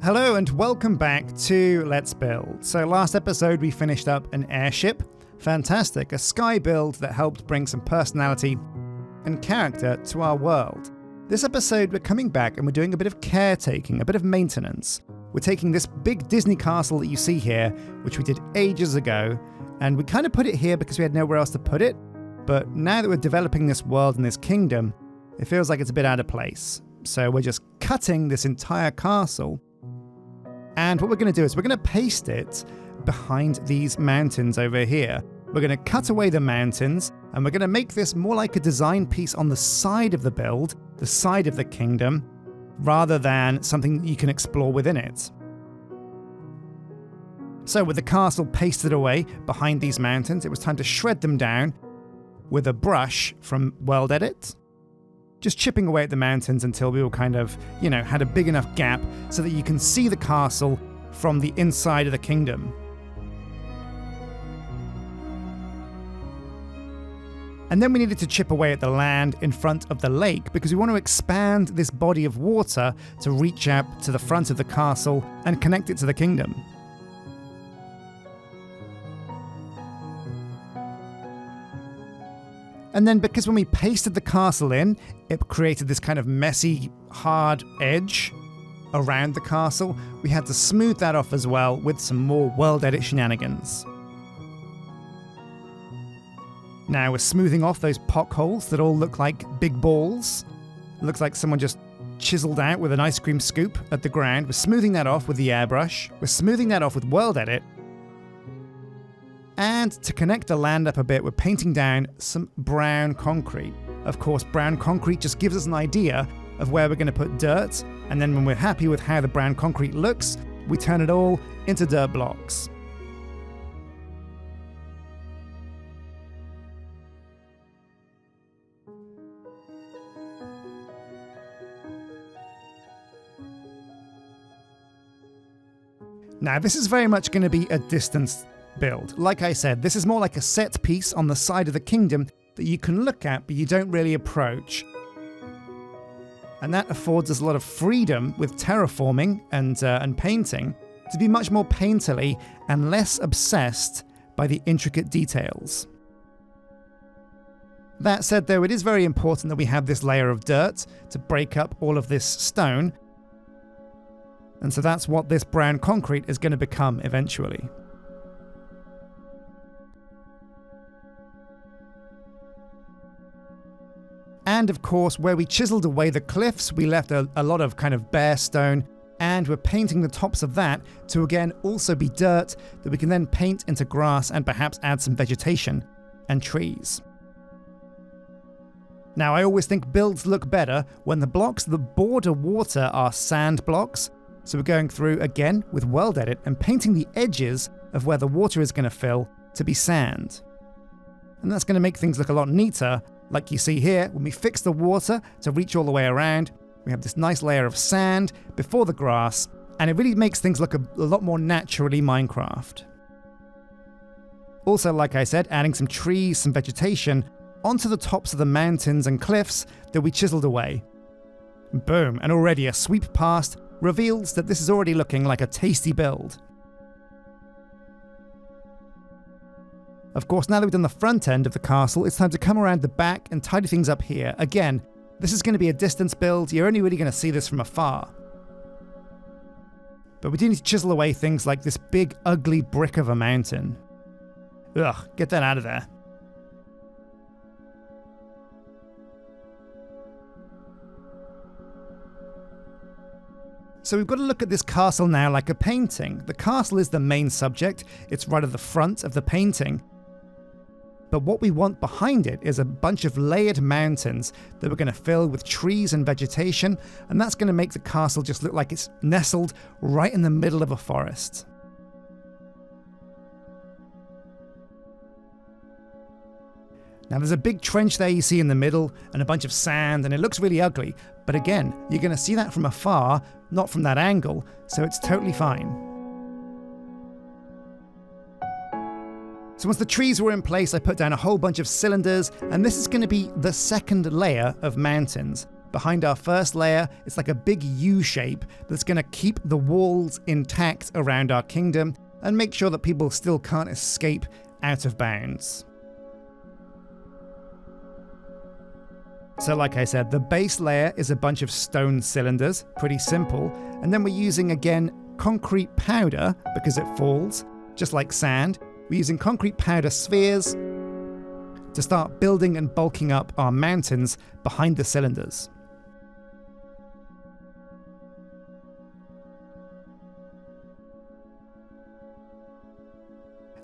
Hello and welcome back to Let's Build. So last episode we finished up an airship. Fantastic, a sky build that helped bring some personality and character to our world. This episode we're coming back and we're doing a bit of caretaking, a bit of maintenance. We're taking this big Disney castle that you see here, which we did ages ago, and we kind of put it here because we had nowhere else to put it, but now that we're developing this world and this kingdom, it feels like it's a bit out of place. So we're just cutting this entire castle. And what we're going to do is we're going to paste it behind these mountains over here. We're going to cut away the mountains and we're going to make this more like a design piece on the side of the build, the side of the kingdom, rather than something you can explore within it. So with the castle pasted away behind these mountains, it was time to shred them down with a brush from World Edit. Just chipping away at the mountains until we all kind of, had a big enough gap so that you can see the castle from the inside of the kingdom. And then we needed to chip away at the land in front of the lake because we want to expand this body of water to reach out to the front of the castle and connect it to the kingdom. And then because when we pasted the castle in, it created this kind of messy, hard edge around the castle, we had to smooth that off as well with some more World Edit shenanigans. Now we're smoothing off those pock holes that all look like big balls. It looks like someone just chiseled out with an ice cream scoop at the ground. We're smoothing that off with the airbrush. We're smoothing that off with World Edit. And to connect the land up a bit, we're painting down some brown concrete. Of course, brown concrete just gives us an idea of where we're going to put dirt, and then when we're happy with how the brown concrete looks, we turn it all into dirt blocks. Now, this is very much going to be a distance build. Like I said, this is more like a set piece on the side of the kingdom that you can look at, but you don't really approach. And that affords us a lot of freedom with terraforming and painting to be much more painterly and less obsessed by the intricate details. That said, though, it is very important that we have this layer of dirt to break up all of this stone. And so that's what this brown concrete is going to become eventually. And of course, where we chiseled away the cliffs, we left a lot of kind of bare stone, and we're painting the tops of that to again also be dirt that we can then paint into grass and perhaps add some vegetation and trees. Now, I always think builds look better when the blocks that border water are sand blocks, so we're going through again with World Edit and painting the edges of where the water is going to fill to be sand. And that's going to make things look a lot neater. Like you see here, when we fix the water to reach all the way around, we have this nice layer of sand before the grass, and it really makes things look a lot more naturally Minecraft. Also, like I said, adding some trees, some vegetation onto the tops of the mountains and cliffs that we chiseled away. Boom, and already a sweep past reveals that this is already looking like a tasty build. Of course, now that we've done the front end of the castle, it's time to come around the back and tidy things up here. Again, this is going to be a distance build. You're only really going to see this from afar. But we do need to chisel away things like this big, ugly brick of a mountain. Ugh, get that out of there. So we've got to look at this castle now like a painting. The castle is the main subject. It's right at the front of the painting. But what we want behind it is a bunch of layered mountains that we're going to fill with trees and vegetation, and that's going to make the castle just look like it's nestled right in the middle of a forest. Now there's a big trench there you see in the middle and a bunch of sand, and it looks really ugly, but again, you're going to see that from afar, not from that angle, so it's totally fine. So once the trees were in place, I put down a whole bunch of cylinders, and this is going to be the second layer of mountains. behind our first layer. It's like a big U shape that's going to keep the walls intact around our kingdom and make sure that people still can't escape out of bounds. So like I said, the base layer is a bunch of stone cylinders, pretty simple, and then we're using, again, concrete powder because it falls, just like sand. We're using concrete powder spheres to start building and bulking up our mountains behind the cylinders.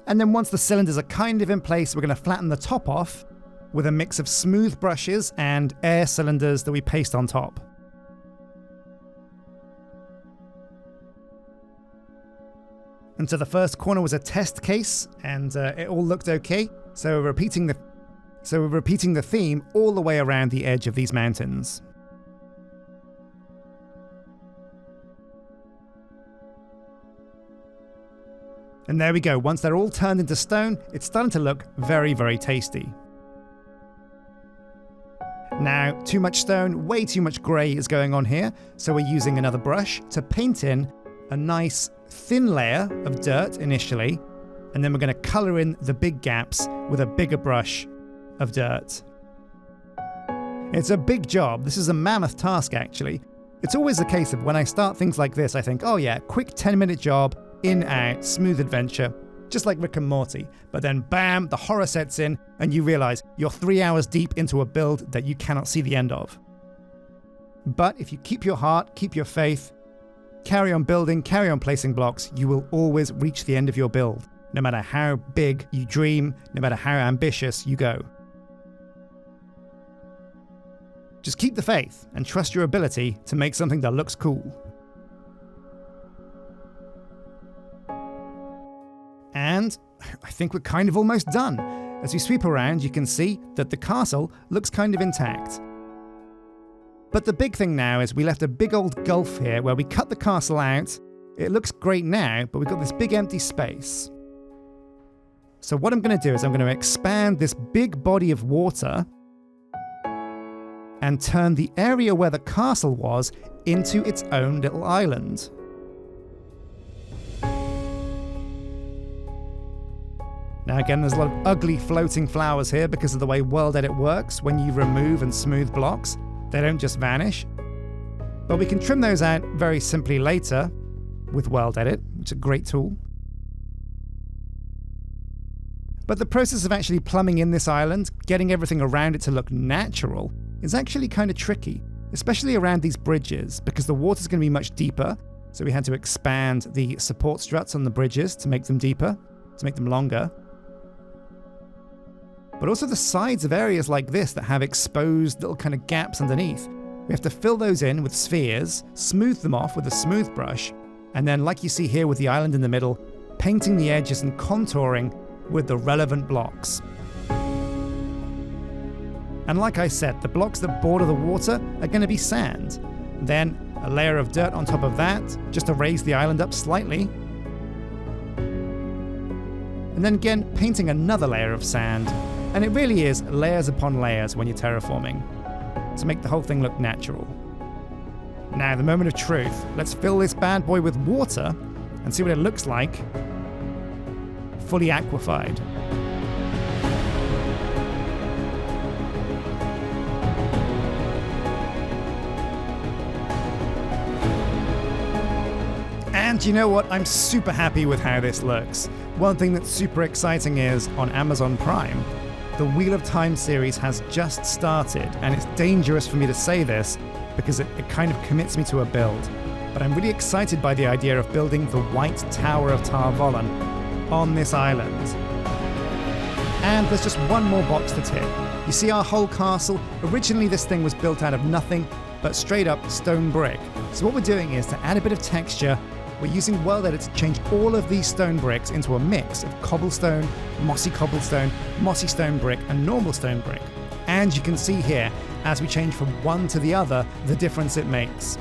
And then once the cylinders are kind of in place, we're going to flatten the top off with a mix of smooth brushes and air cylinders that we paste on top. And so the first corner was a test case, and it all looked okay. So we're repeating the theme all the way around the edge of these mountains. And there we go. Once they're all turned into stone, it's starting to look very, very tasty. Now, too much stone, way too much grey is going on here, so we're using another brush to paint in a nice thin layer of dirt initially, and then we're going to colour in the big gaps with a bigger brush of dirt. It's a big job. This is a mammoth task, actually. It's always the case of when I start things like this, I think, oh yeah, quick 10-minute job, in, out, smooth adventure, just like Rick and Morty. But then bam, the horror sets in and you realize you're 3 hours deep into a build that you cannot see the end of. But if you keep your heart, keep your faith, carry on building, carry on placing blocks, you will always reach the end of your build, no matter how big you dream, no matter how ambitious you go. Just keep the faith and trust your ability to make something that looks cool. And I think we're kind of almost done. As we sweep around, you can see that the castle looks kind of intact. But the big thing now is we left a big old gulf here where we cut the castle out. It looks great now, but we've got this big empty space. So what I'm going to do is I'm going to expand this big body of water and turn the area where the castle was into its own little island. Now again, there's a lot of ugly floating flowers here because of the way World Edit works. When you remove and smooth blocks, they don't just vanish. But we can trim those out very simply later with World Edit, which is a great tool. But the process of actually plumbing in this island, getting everything around it to look natural, is actually kind of tricky, especially around these bridges, because the water's going to be much deeper. So we had to expand the support struts on the bridges to make them deeper, to make them longer. But also the sides of areas like this that have exposed little kind of gaps underneath. We have to fill those in with spheres, smooth them off with a smooth brush, and then like you see here with the island in the middle, painting the edges and contouring with the relevant blocks. And like I said, the blocks that border the water are going to be sand. Then a layer of dirt on top of that, just to raise the island up slightly. And then again, painting another layer of sand. And it really is layers upon layers when you're terraforming, to make the whole thing look natural. Now, the moment of truth. Let's fill this bad boy with water and see what it looks like fully aquified. And you know what? I'm super happy with how this looks. One thing that's super exciting is, on Amazon Prime, the Wheel of Time series has just started, and it's dangerous for me to say this because it kind of commits me to a build. But I'm really excited by the idea of building the White Tower of Tar Valon on this island. And there's just one more box to tick. You see our whole castle? Originally this thing was built out of nothing but straight up stone brick. So what we're doing is to add a bit of texture. We're using World Edit to change all of these stone bricks into a mix of cobblestone, mossy stone brick, and normal stone brick. And you can see here, as we change from one to the other, the difference it makes.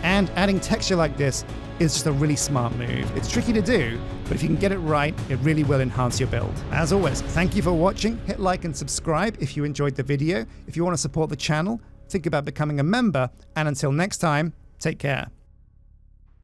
And adding texture like this is just a really smart move. It's tricky to do, but if you can get it right, it really will enhance your build. As always, thank you for watching. Hit like and subscribe if you enjoyed the video. If you want to support the channel, think about becoming a member, and until next time, take care.